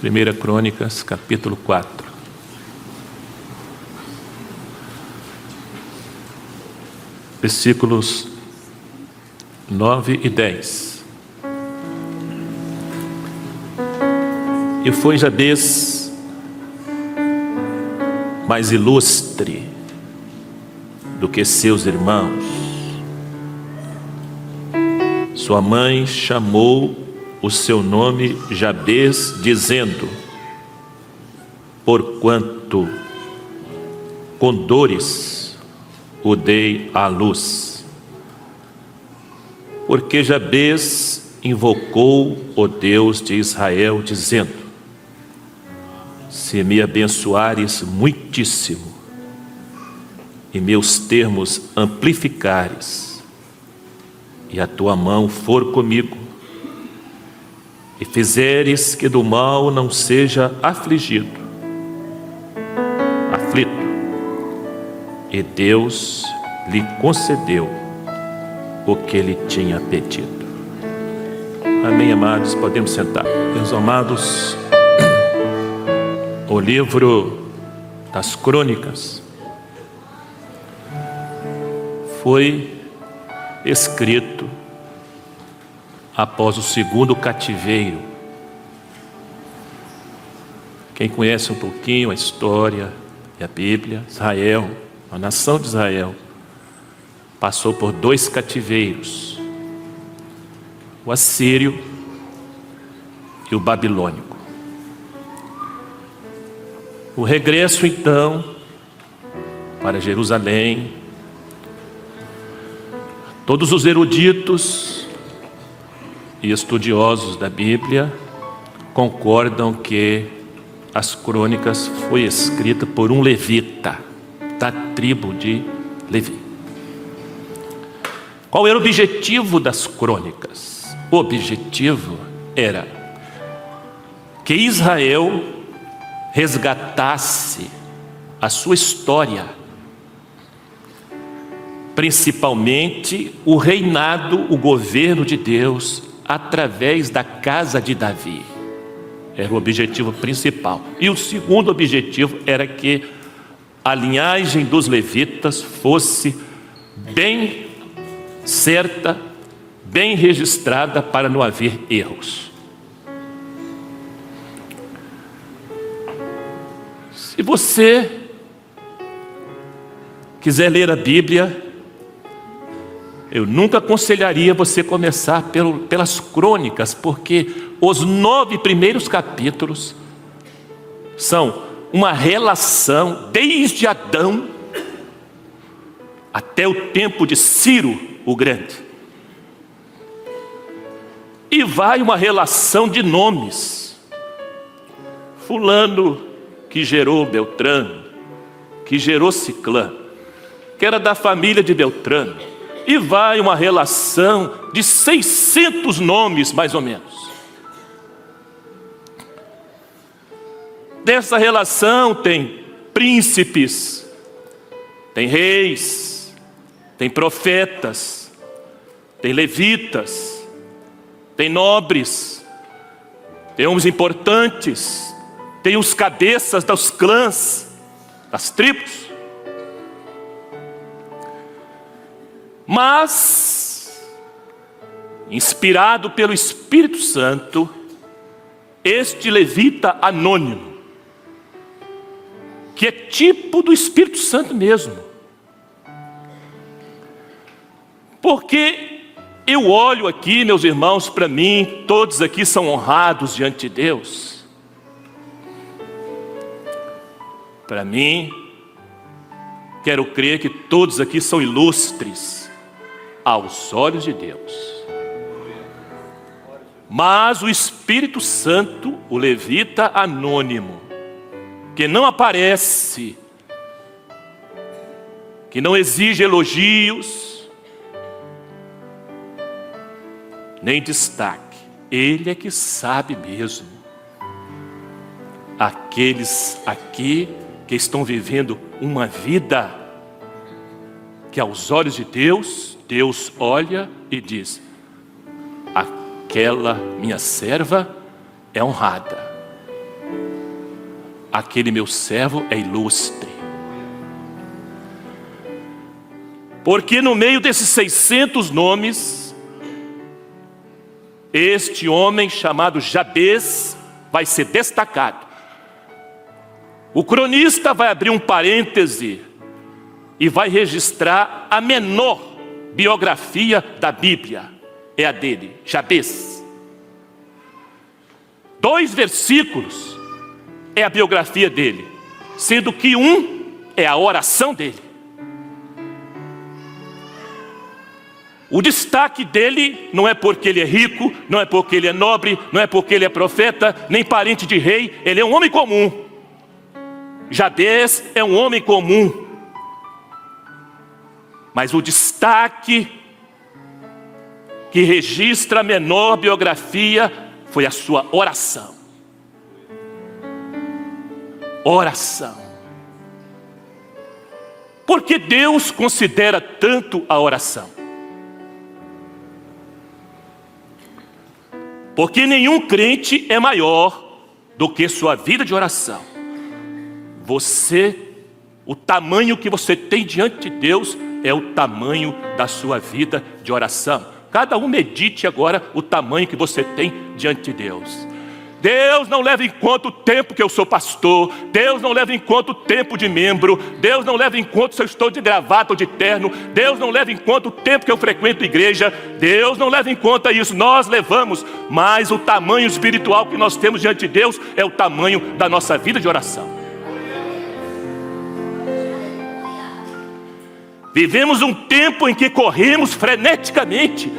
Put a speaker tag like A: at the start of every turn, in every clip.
A: 1 Crônicas, capítulo 4. Versículos 9 e 10. E foi Jabez mais ilustre do que seus irmãos. Sua mãe chamou o seu nome Jabez, dizendo: porquanto com dores o dei à luz. Porque Jabez invocou o Deus de Israel, dizendo: se me abençoares muitíssimo, e meus termos amplificares, e a tua mão for comigo, e fizeres que do mal não seja aflito, e Deus lhe concedeu o que lhe tinha pedido. Amém, amados? Podemos sentar. Meus amados, o livro das Crônicas foi escrito após o segundo cativeiro. Quem conhece um pouquinho a história e a Bíblia, Israel, a nação de Israel, passou por 2 cativeiros: o assírio e o babilônico. O regresso então para Jerusalém, todos os eruditos e estudiosos da Bíblia concordam que as Crônicas foi escrita por um levita da tribo de Levi. Qual era o objetivo das Crônicas? O objetivo era que Israel resgatasse a sua história, principalmente o reinado, o governo de Deus através da casa de Davi. Era o objetivo principal. E o segundo objetivo era que a linhagem dos levitas fosse bem certa, bem registrada, para não haver erros. Se você quiser ler a Bíblia, eu nunca aconselharia você começar pelas Crônicas, porque os 9 primeiros capítulos são uma relação desde Adão até o tempo de Ciro o Grande. E vai uma relação de nomes. Fulano que gerou Beltrano, que gerou Ciclano, que era da família de Beltrano. E vai uma relação de 600 nomes, mais ou menos. Dessa relação tem príncipes, tem reis, tem profetas, tem levitas, tem nobres, tem homens importantes, tem os cabeças dos clãs, das tribos. Mas, inspirado pelo Espírito Santo, este levita anônimo, que é tipo do Espírito Santo mesmo, porque eu olho aqui, meus irmãos, para mim, todos aqui são honrados diante de Deus. Para mim, quero crer que todos aqui são ilustres aos olhos de Deus. Mas o Espírito Santo, o levita anônimo, que não aparece, que não exige elogios, nem destaque, ele é que sabe mesmo. Aqueles aqui que estão vivendo uma vida que aos olhos de Deus, Deus olha e diz: aquela minha serva é honrada, aquele meu servo é ilustre. Porque no meio desses 600 nomes, este homem chamado Jabez vai ser destacado. O cronista vai abrir um parêntese e vai registrar a menor biografia da Bíblia. É a dele, Jabez. 2 versículos é a biografia dele, sendo que um é a oração dele. O destaque dele não é porque ele é rico, não é porque ele é nobre, não é porque ele é profeta, nem parente de rei. Ele é um homem comum. Jabez é um homem comum. Mas o destaque que registra a menor biografia foi a sua oração. Oração. Por que Deus considera tanto a oração? Porque nenhum crente é maior do que sua vida de oração. O tamanho que você tem diante de Deus é o tamanho da sua vida de oração. Cada um medite agora o tamanho que você tem diante de Deus. Deus não leva em conta o tempo que eu sou pastor. Deus não leva em conta o tempo de membro. Deus não leva em conta se eu estou de gravata ou de terno. Deus não leva em conta o tempo que eu frequento a igreja. Deus não leva em conta isso. Nós levamos, mas o tamanho espiritual que nós temos diante de Deus é o tamanho da nossa vida de oração. Vivemos um tempo em que corremos freneticamente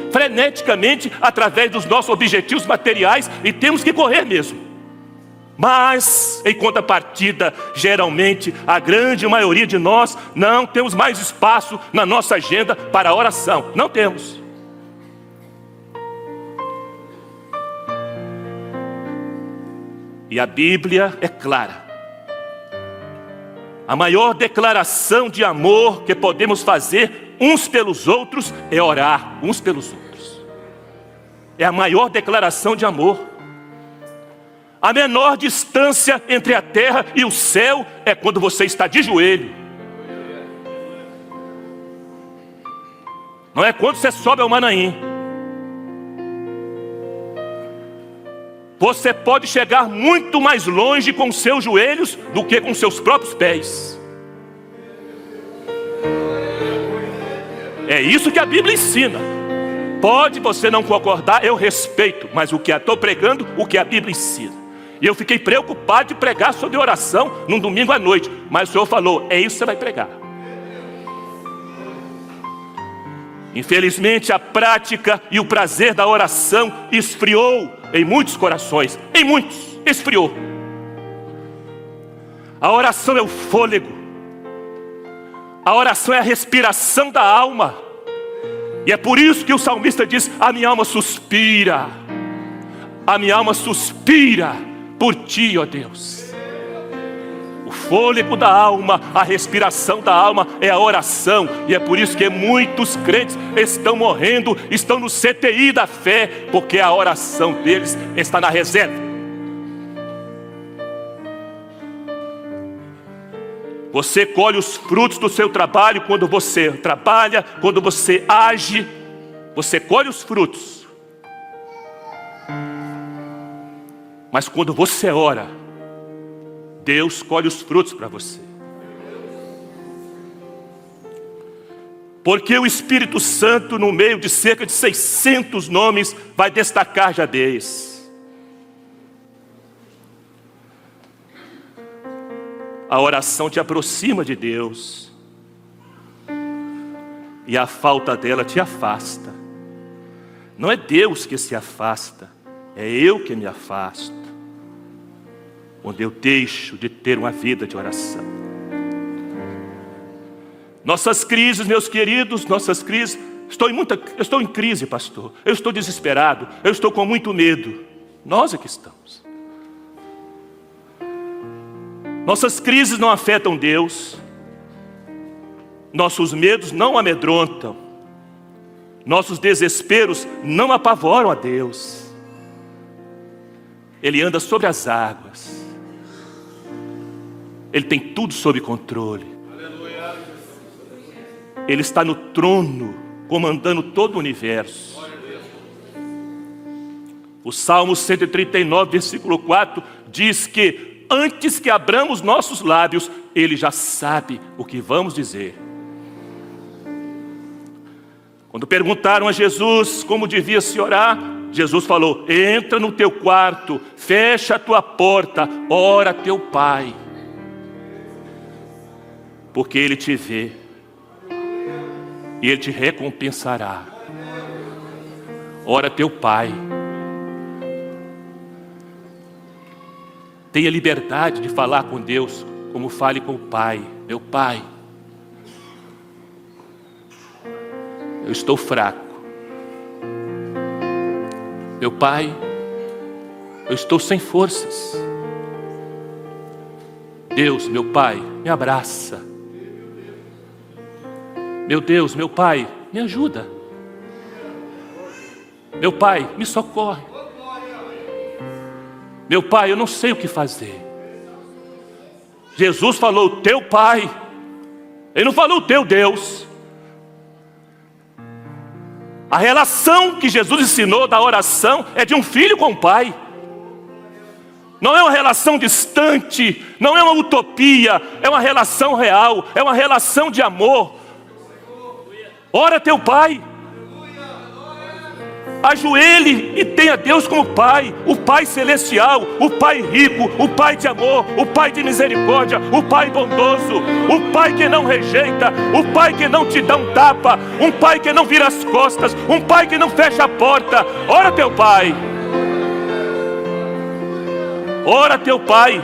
A: através dos nossos objetivos materiais, e temos que correr mesmo. Mas, em contrapartida, geralmente, a grande maioria de nós não temos mais espaço na nossa agenda para a oração. Não temos. E a Bíblia é clara. A maior declaração de amor que podemos fazer uns pelos outros é orar uns pelos outros. É a maior declaração de amor. A menor distância entre a terra e o céu é quando você está de joelho. Não é quando você sobe ao Manaim. Você pode chegar muito mais longe com seus joelhos do que com seus próprios pés. É isso que a Bíblia ensina. Pode você não concordar, eu respeito, mas o que eu estou pregando, o que a Bíblia ensina. E eu fiquei preocupado de pregar sobre oração num domingo à noite, mas o Senhor falou, é isso que você vai pregar. Infelizmente, a prática e o prazer da oração esfriou em muitos corações. Em muitos, esfriou. A oração é o fôlego. A oração é a respiração da alma. E é por isso que o salmista diz, a minha alma suspira. A minha alma suspira por ti, ó Deus. O fôlego da alma, a respiração da alma é a oração. E é por isso que muitos crentes estão morrendo, estão no CTI da fé, porque a oração deles está na reserva. Você colhe os frutos do seu trabalho quando você trabalha, quando você age, você colhe os frutos. Mas quando você ora, Deus colhe os frutos para você. Porque o Espírito Santo, no meio de cerca de 600 nomes, vai destacar Jabez. A oração te aproxima de Deus, e a falta dela te afasta. Não é Deus que se afasta, é eu que me afasto, onde eu deixo de ter uma vida de oração. Nossas crises, meus queridos, nossas crises, eu estou em crise, pastor, eu estou desesperado, eu estou com muito medo. Nós é que estamos. Nossas crises não afetam Deus, nossos medos não amedrontam, nossos desesperos não apavoram a Deus. Ele anda sobre as águas. Ele tem tudo sob controle. Ele está no trono, comandando todo o universo. O Salmo 139, versículo 4, diz que antes que abramos nossos lábios, Ele já sabe o que vamos dizer. Quando perguntaram a Jesus como devia se orar, Jesus falou: entra no teu quarto, fecha a tua porta, ora a teu Pai, porque Ele te vê e Ele te recompensará. Ora a teu Pai. Tenha liberdade de falar com Deus como fale com o Pai. Meu Pai, eu estou fraco. Meu Pai, eu estou sem forças. Deus, meu Pai, me abraça. Meu Deus, meu Pai, me ajuda. Meu Pai, me socorre. Meu Pai, eu não sei o que fazer. Jesus falou o teu Pai. Ele não falou o teu Deus. A relação que Jesus ensinou da oração é de um filho com o Pai. Não é uma relação distante, não é uma utopia, é uma relação real, é uma relação de amor. Ora teu Pai. Ajoelhe e tenha Deus como Pai, o Pai celestial, o Pai rico, o Pai de amor, o Pai de misericórdia, o Pai bondoso, o Pai que não rejeita, o Pai que não te dá um tapa, um Pai que não vira as costas, um Pai que não fecha a porta. Ora teu Pai. Ora teu Pai.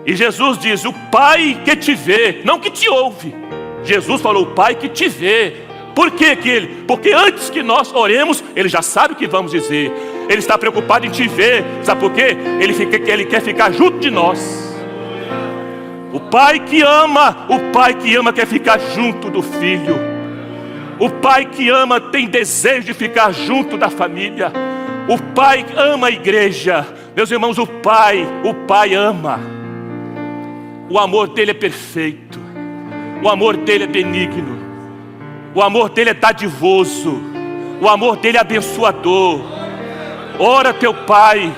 A: E Jesus diz: o Pai que te vê, não que te ouve. Jesus falou: o Pai que te vê. Por que Ele? Porque antes que nós oremos, Ele já sabe o que vamos dizer. Ele está preocupado em te ver. Sabe por quê? Ele quer ficar junto de nós. O Pai que ama quer ficar junto do Filho. O Pai que ama tem desejo de ficar junto da família. O Pai ama a igreja. Meus irmãos, o Pai ama. O amor dele é perfeito. O amor dele é benigno. O amor dele é dadivoso. O amor dele é abençoador. Ora teu Pai.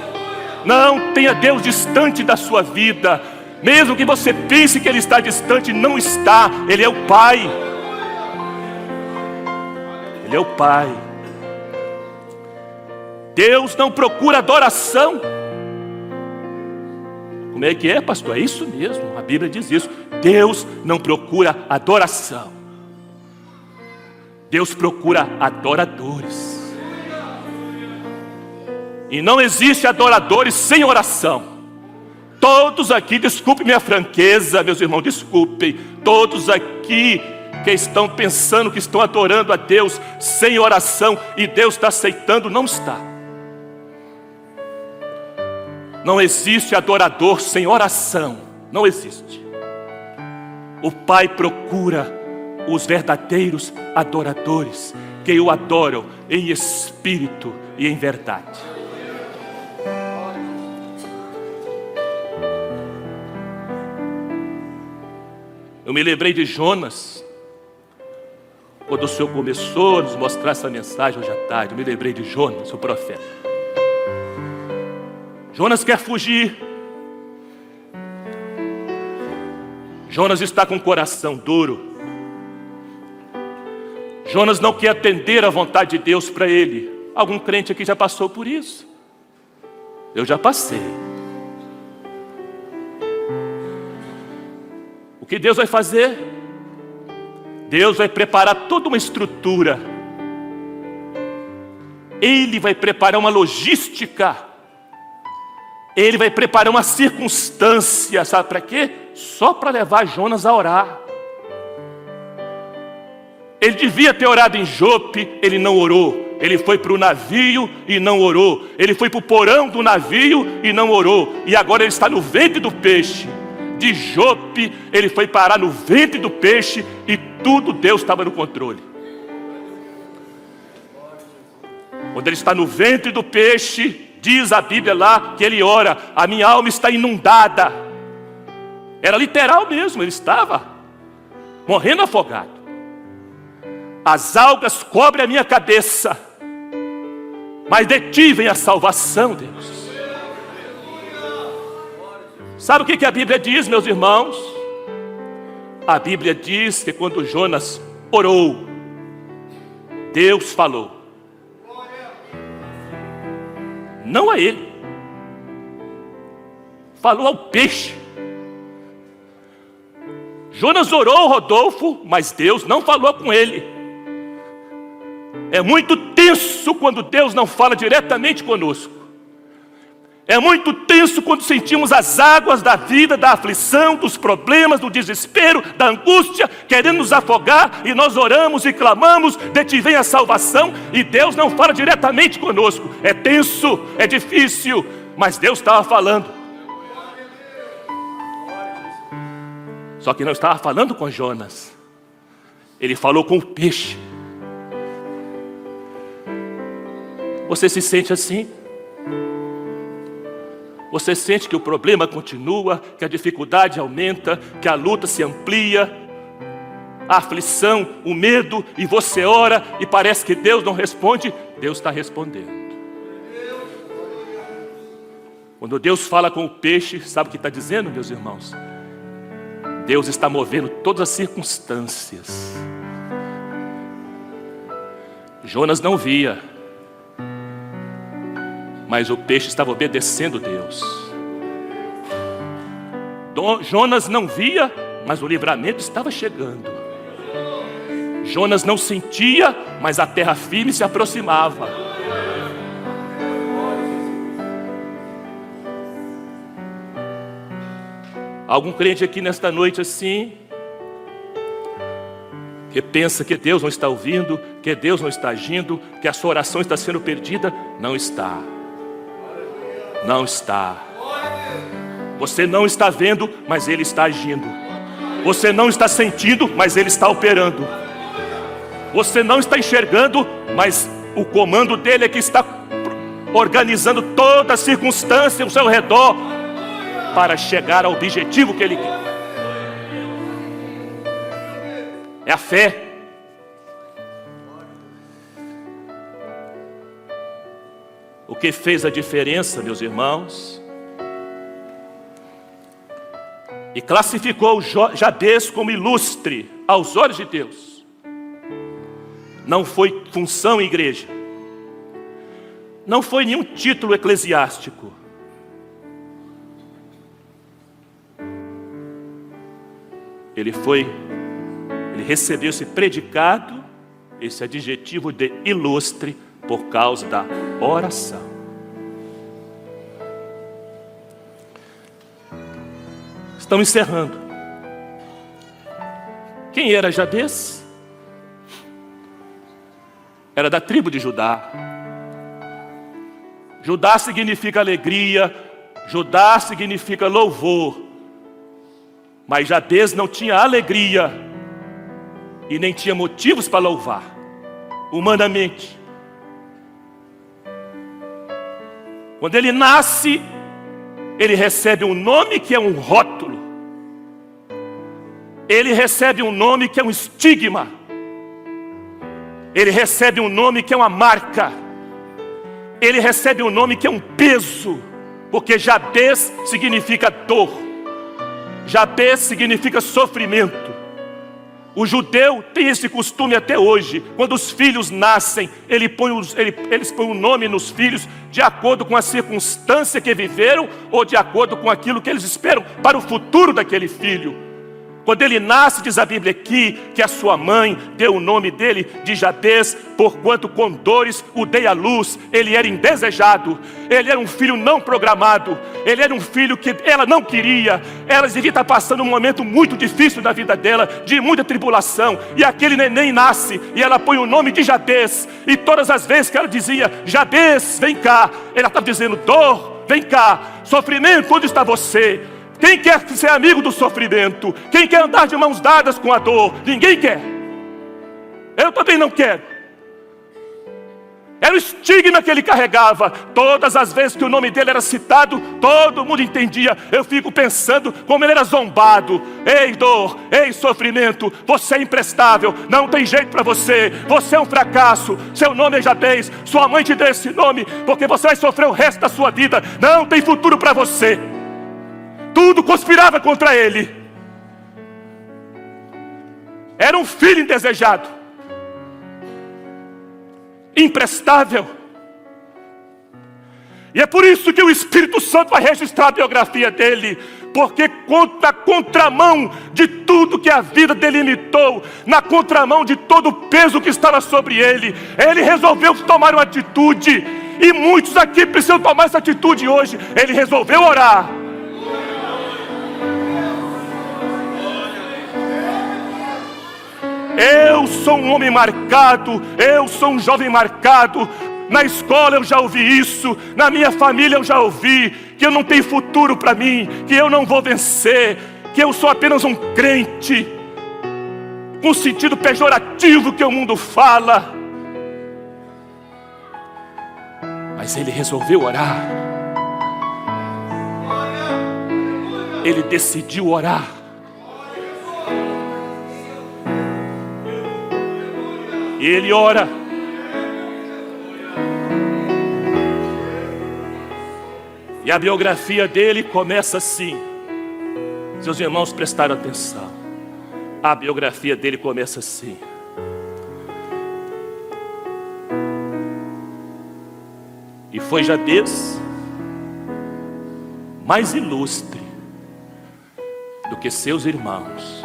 A: Não tenha Deus distante da sua vida. Mesmo que você pense que Ele está distante, não está. Ele é o Pai. Ele é o Pai. Deus não procura adoração. Como é que é, pastor? É isso mesmo, a Bíblia diz isso. Deus não procura adoração. Deus procura adoradores. E não existe adoradores sem oração. Todos aqui, desculpe minha franqueza, meus irmãos, desculpem. Todos aqui que estão pensando que estão adorando a Deus sem oração e Deus está aceitando, não está. Não existe adorador sem oração. Não existe. O Pai procura os verdadeiros adoradores, que o adoram em espírito e em verdade. Eu me lembrei de Jonas, quando o Senhor começou a nos mostrar essa mensagem hoje à tarde. Eu me lembrei de Jonas, o profeta. Jonas quer fugir. Jonas está com o coração duro. Jonas não quer atender à vontade de Deus para ele. Algum crente aqui já passou por isso? Eu já passei. O que Deus vai fazer? Deus vai preparar toda uma estrutura. Ele vai preparar uma logística. Ele vai preparar uma circunstância. Sabe para quê? Só para levar Jonas a orar. Ele devia ter orado em Jope, ele não orou. Ele foi para o navio e não orou. Ele foi para o porão do navio e não orou. E agora ele está no ventre do peixe. De Jope, ele foi parar no ventre do peixe e tudo Deus estava no controle. Quando ele está no ventre do peixe, Diz a Bíblia lá que ele ora: a minha alma está inundada. Era literal mesmo, ele estava morrendo afogado. As algas cobrem a minha cabeça, mas de ti vem a salvação, Deus. Sabe o que a Bíblia diz, meus irmãos? A Bíblia diz que quando Jonas orou, Deus falou. Não a ele. Falou ao peixe. Jonas orou, Rodolfo, mas Deus não falou com ele. É muito tenso quando Deus não fala diretamente conosco. É muito tenso quando sentimos as águas da vida, da aflição, dos problemas, do desespero, da angústia, querendo nos afogar, e nós oramos e clamamos: de ti vem a salvação, e Deus não fala diretamente conosco. É tenso, é difícil, mas Deus estava falando. Só que não estava falando com Jonas. Ele falou com o peixe. Você se sente assim? Você sente que o problema continua, que a dificuldade aumenta, que a luta se amplia, a aflição, o medo, e você ora e parece que Deus não responde? Deus está respondendo. Quando Deus fala com o peixe, sabe o que está dizendo, meus irmãos? Deus está movendo todas as circunstâncias. Jonas não via, mas o peixe estava obedecendo Deus. Jonas não via, mas o livramento estava chegando. Jonas não sentia, mas a terra firme se aproximava. Algum crente aqui nesta noite assim, que pensa que Deus não está ouvindo, que Deus não está agindo, que a sua oração está sendo perdida? Não está. Não está. Você não está vendo, mas Ele está agindo. Você não está sentindo, mas Ele está operando. Você não está enxergando, mas o comando dele é que está organizando toda a circunstância ao seu redor para chegar ao objetivo que Ele quer. É a fé. O que fez a diferença, meus irmãos, e classificou Jabes como ilustre aos olhos de Deus, não foi função igreja, não foi nenhum título eclesiástico. Ele recebeu esse predicado, esse adjetivo de ilustre, por causa da oração. Estamos encerrando. Quem era Jabes? Era da tribo de Judá. Judá significa alegria, Judá significa louvor. Mas Jabes não tinha alegria e nem tinha motivos para louvar, humanamente. Quando ele nasce, ele recebe um nome que é um rótulo. Ele recebe um nome que é um estigma. Ele recebe um nome que é uma marca. Ele recebe um nome que é um peso, porque Jabes significa dor. Jabes significa sofrimento. O judeu tem esse costume até hoje. Quando os filhos nascem, eles põem o nome nos filhos de acordo com a circunstância que viveram ou de acordo com aquilo que eles esperam para o futuro daquele filho. Quando ele nasce, diz a Bíblia aqui, que a sua mãe deu o nome dele de Jabes, porquanto com dores o dei à luz. Ele era indesejado, ele era um filho não programado, ele era um filho que ela não queria. Ela devia estar passando um momento muito difícil na vida dela, de muita tribulação, e aquele neném nasce, e ela põe o nome de Jabes, e todas as vezes que ela dizia, Jabes, vem cá, ela estava dizendo, dor, vem cá, sofrimento, onde está você? Quem quer ser amigo do sofrimento? Quem quer andar de mãos dadas com a dor? Ninguém quer. Eu também não quero. Era o estigma que ele carregava. Todas as vezes que o nome dele era citado, todo mundo entendia. Eu fico pensando como ele era zombado. Ei dor, ei sofrimento, você é imprestável, não tem jeito para você. Você é um fracasso, seu nome é Jabez. Sua mãe te deu esse nome porque você vai sofrer o resto da sua vida. Não tem futuro para você. Tudo conspirava contra ele. Era um filho indesejado, imprestável. E é por isso que o Espírito Santo vai registrar a biografia dele, porque na contramão de tudo que a vida delimitou, na contramão de todo o peso que estava sobre ele, ele resolveu tomar uma atitude. E muitos aqui precisam tomar essa atitude hoje. Ele resolveu orar. Eu sou um homem marcado, eu sou um jovem marcado. Na escola eu já ouvi isso, na minha família eu já ouvi que eu não tenho futuro para mim, que eu não vou vencer, que eu sou apenas um crente, com o sentido pejorativo que o mundo fala. Mas ele resolveu orar. Ele decidiu orar. E ele ora. E a biografia dele começa assim. Seus irmãos prestaram atenção. A biografia dele começa assim. E foi Jabez mais ilustre do que seus irmãos.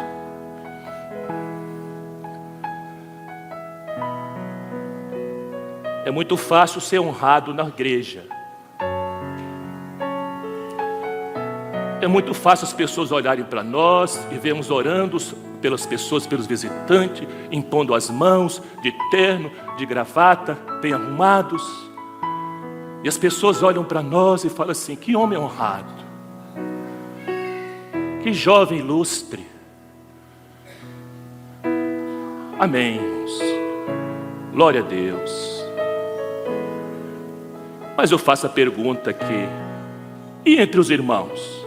A: É muito fácil ser honrado na igreja. É muito fácil as pessoas olharem para nós e vermos orando pelas pessoas, pelos visitantes, impondo as mãos, de terno, de gravata, bem arrumados. E as pessoas olham para nós e falam assim: que homem honrado, que jovem ilustre. Amém, irmãos. Glória a Deus. Mas eu faço a pergunta aqui: e entre os irmãos?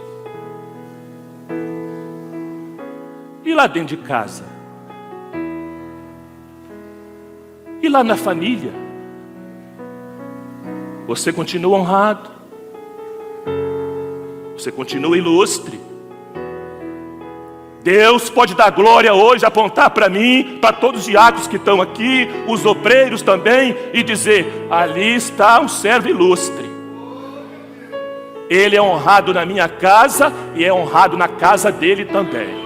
A: E lá dentro de casa? E lá na família? Você continua honrado? Você continua ilustre? Deus pode dar glória hoje, apontar para mim, para todos os diáconos que estão aqui, os obreiros também, e dizer: ali está um servo ilustre. Ele é honrado na minha casa e é honrado na casa dele também.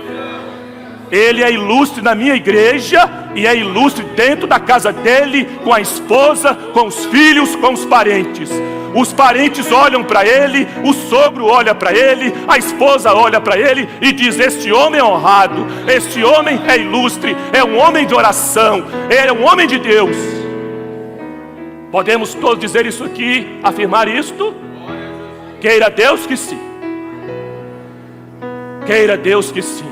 A: Ele é ilustre na minha igreja e é ilustre dentro da casa dele, com a esposa, com os filhos, com os parentes. Os parentes olham para ele, o sogro olha para ele, a esposa olha para ele e diz: este homem é honrado, este homem é ilustre, é um homem de oração, ele é um homem de Deus. Podemos todos dizer isso aqui, afirmar isto? Queira Deus que sim. Queira Deus que sim.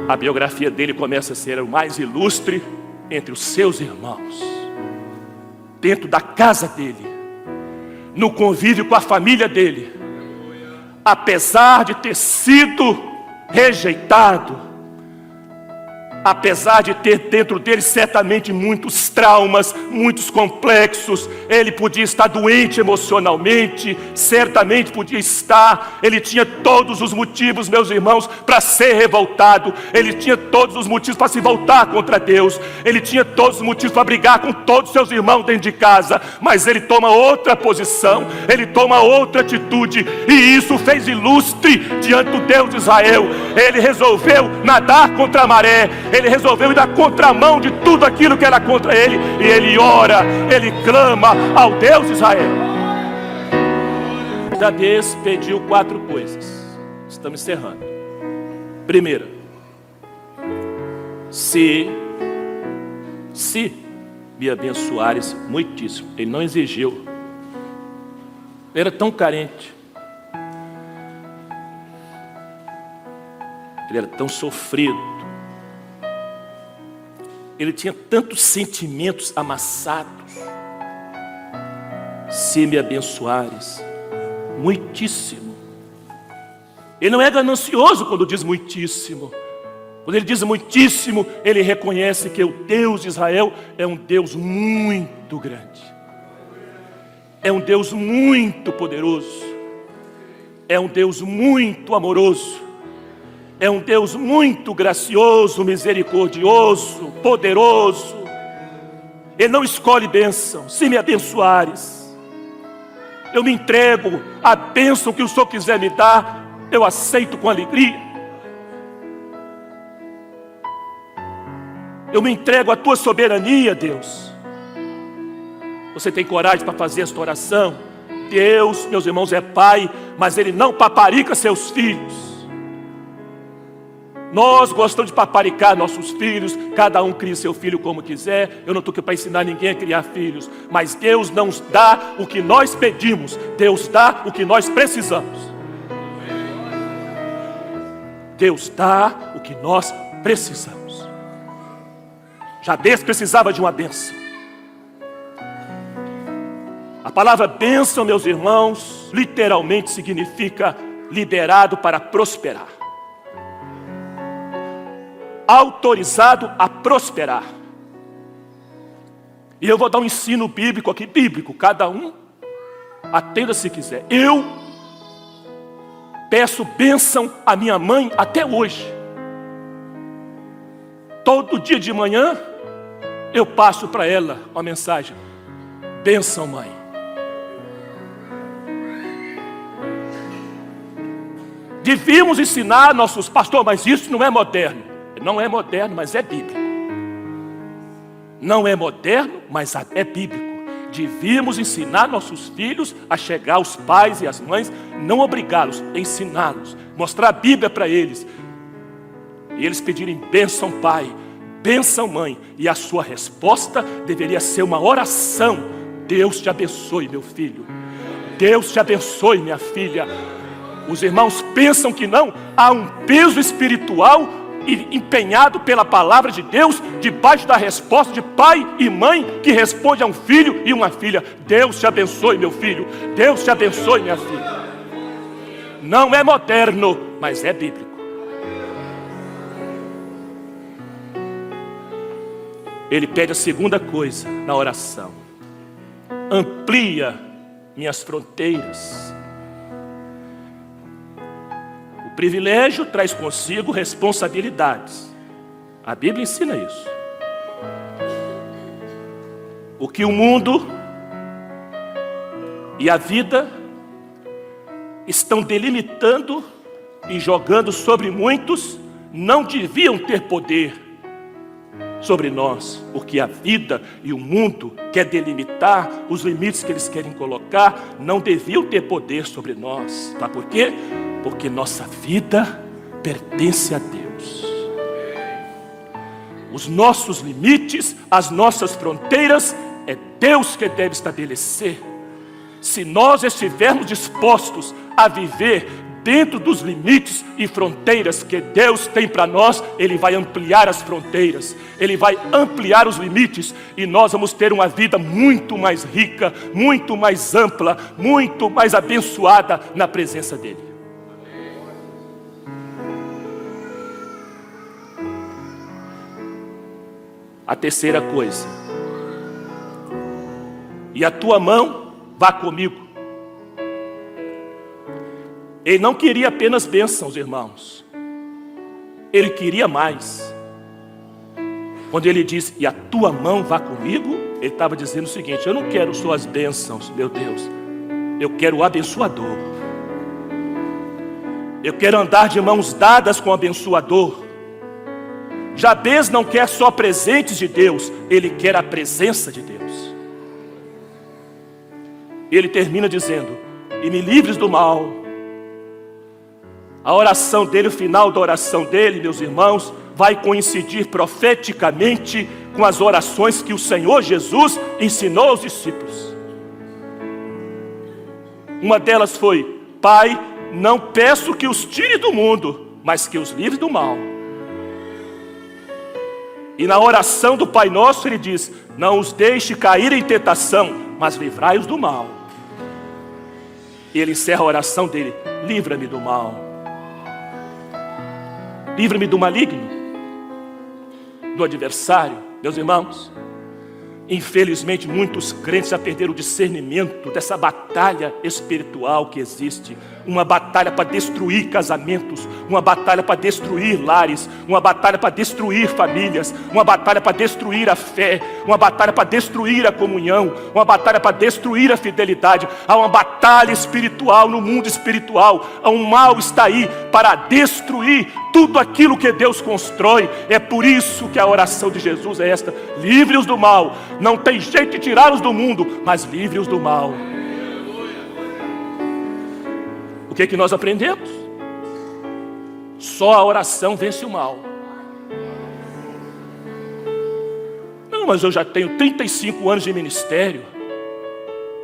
A: A biografia dele começa a ser o mais ilustre entre os seus irmãos, dentro da casa dele, no convívio com a família dele. Apesar de ter sido rejeitado, apesar de ter dentro dele certamente muitos traumas, muitos complexos, ele podia estar doente emocionalmente, certamente podia estar, ele tinha todos os motivos, meus irmãos, para ser revoltado, ele tinha todos os motivos para se voltar contra Deus, ele tinha todos os motivos para brigar com todos os seus irmãos dentro de casa, mas ele toma outra posição, ele toma outra atitude, e isso fez ilustre diante do Deus de Israel. Ele resolveu nadar contra a maré, ele resolveu ir na contramão de tudo aquilo que era contra ele, e ele ora, ele clama ao Deus de Israel. Jabez pediu 4 coisas. Estamos encerrando. Primeira, se me abençoares muitíssimo. Ele não exigiu. Ele era tão carente, ele era tão sofrido, ele tinha tantos sentimentos amassados. Se me abençoares, muitíssimo. Ele não é ganancioso quando diz muitíssimo. Quando ele diz muitíssimo, ele reconhece que o Deus de Israel é um Deus muito grande. É um Deus muito poderoso. É um Deus muito amoroso. É um Deus muito gracioso, misericordioso, poderoso. Ele não escolhe bênção. Se me abençoares, eu me entrego. A bênção que o Senhor quiser me dar, eu aceito com alegria. Eu me entrego à tua soberania, Deus. Você tem coragem para fazer esta oração? Deus, meus irmãos, é Pai, mas Ele não paparica seus filhos. Nós gostamos de paparicar nossos filhos. Cada um cria seu filho como quiser. Eu não estou aqui para ensinar ninguém a criar filhos. Mas Deus não nos dá o que nós pedimos. Deus dá o que nós precisamos. Deus dá o que nós precisamos. Jabez precisava de uma bênção. A palavra bênção, meus irmãos, literalmente significa liberado para prosperar. Autorizado a prosperar. E eu vou dar um ensino bíblico aqui, bíblico, cada um atenda se quiser. Eu peço bênção à minha mãe até hoje. Todo dia de manhã eu passo para ela uma mensagem: bênção, mãe. Devíamos ensinar nossos pastores, mas isso não é moderno. Não é moderno, mas é bíblico. Não é moderno, mas é bíblico. Devíamos ensinar nossos filhos a chegar aos pais e às mães, não obrigá-los, ensiná-los, mostrar a Bíblia para eles. E eles pedirem bênção, pai, bênção, mãe. E a sua resposta deveria ser uma oração: Deus te abençoe, meu filho. Deus te abençoe, minha filha. Os irmãos pensam que não. Há um peso espiritual empenhado pela palavra de Deus, debaixo da resposta de pai e mãe que responde a um filho e uma filha: Deus te abençoe, meu filho. Deus te abençoe, minha filha. Não é moderno, mas é bíblico. Ele pede a segunda coisa na oração: amplia minhas fronteiras. O privilégio traz consigo responsabilidades. A Bíblia ensina isso. O que o mundo e a vida estão delimitando e jogando sobre muitos, não deviam ter poder sobre nós, porque a vida e o mundo quer delimitar os limites que eles querem colocar, não deviam ter poder sobre nós. Sabe por quê? Porque nossa vida pertence a Deus. Os nossos limites, as nossas fronteiras, é Deus que deve estabelecer. Se nós estivermos dispostos a viver dentro dos limites e fronteiras que Deus tem para nós, Ele vai ampliar as fronteiras, Ele vai ampliar os limites, e nós vamos ter uma vida muito mais rica, muito mais ampla, muito mais abençoada na presença dEle. A terceira coisa: e a tua mão vá comigo. Ele não queria apenas bênçãos, irmãos. Ele queria mais. Quando ele diz, e a tua mão vá comigo, ele estava dizendo o seguinte: eu não quero suas bênçãos, meu Deus. Eu quero o abençoador. Eu quero andar de mãos dadas com o abençoador. Jabez não quer só presentes de Deus, ele quer a presença de Deus. Ele termina dizendo, e me livres do mal. A oração dele, o final da oração dele, meus irmãos, vai coincidir profeticamente com as orações que o Senhor Jesus ensinou aos discípulos. Uma delas foi: Pai, não peço que os tire do mundo, mas que os livre do mal.
B: E na oração do Pai Nosso ele diz: não os deixe cair em tentação, mas livrai-os do mal. E ele encerra a oração dele: livra-me do mal, livra-me do maligno, do adversário. Meus irmãos, infelizmente muitos crentes já perderam o discernimento dessa batalha espiritual que existe. Uma batalha para destruir casamentos, uma batalha para destruir lares, uma batalha para destruir famílias, uma batalha para destruir a fé, uma batalha para destruir a comunhão, uma batalha para destruir a fidelidade. Há uma batalha espiritual no mundo espiritual. Há um mal está aí para destruir tudo aquilo que Deus constrói. É por isso que a oração de Jesus é esta: livre-os do mal. Não tem jeito de tirá-los do mundo, mas livre-os do mal. O que nós aprendemos? Só a oração vence o mal. Não, mas eu já tenho 35 anos de ministério.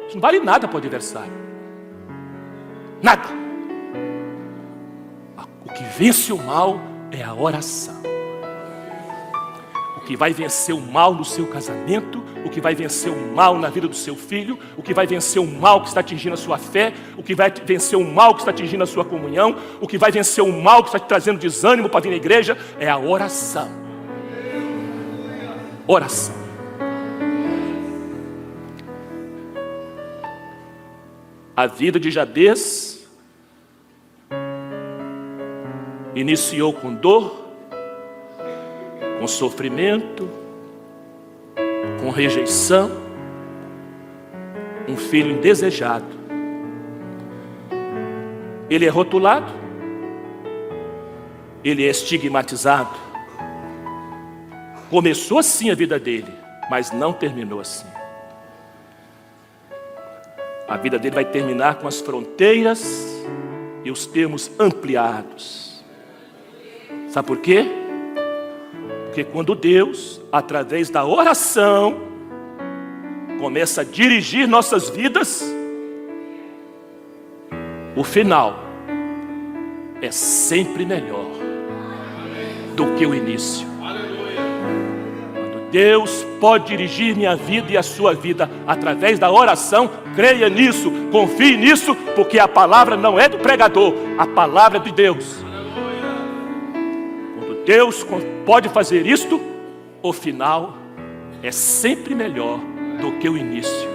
B: Isso não vale nada para o adversário. Nada. O que vence o mal é a oração. O que vai vencer o mal no seu casamento, o que vai vencer o mal na vida do seu filho, o que vai vencer o mal que está atingindo a sua fé, o que vai vencer o mal que está atingindo a sua comunhão, o que vai vencer o mal que está te trazendo desânimo para vir na igreja, é a oração. Oração. A vida de Jabez iniciou com dor, com sofrimento, com rejeição, um filho indesejado. Ele é rotulado, ele é estigmatizado. Começou assim a vida dele, mas não terminou assim. A vida dele vai terminar com as fronteiras e os termos ampliados. Sabe por quê? Porque quando Deus, através da oração, começa a dirigir nossas vidas, o final é sempre melhor do que o início. Quando Deus pode dirigir minha vida e a sua vida através da oração, creia nisso, confie nisso, porque a palavra não é do pregador, a palavra é de Deus. Deus pode fazer isto, o final é sempre melhor do que o início.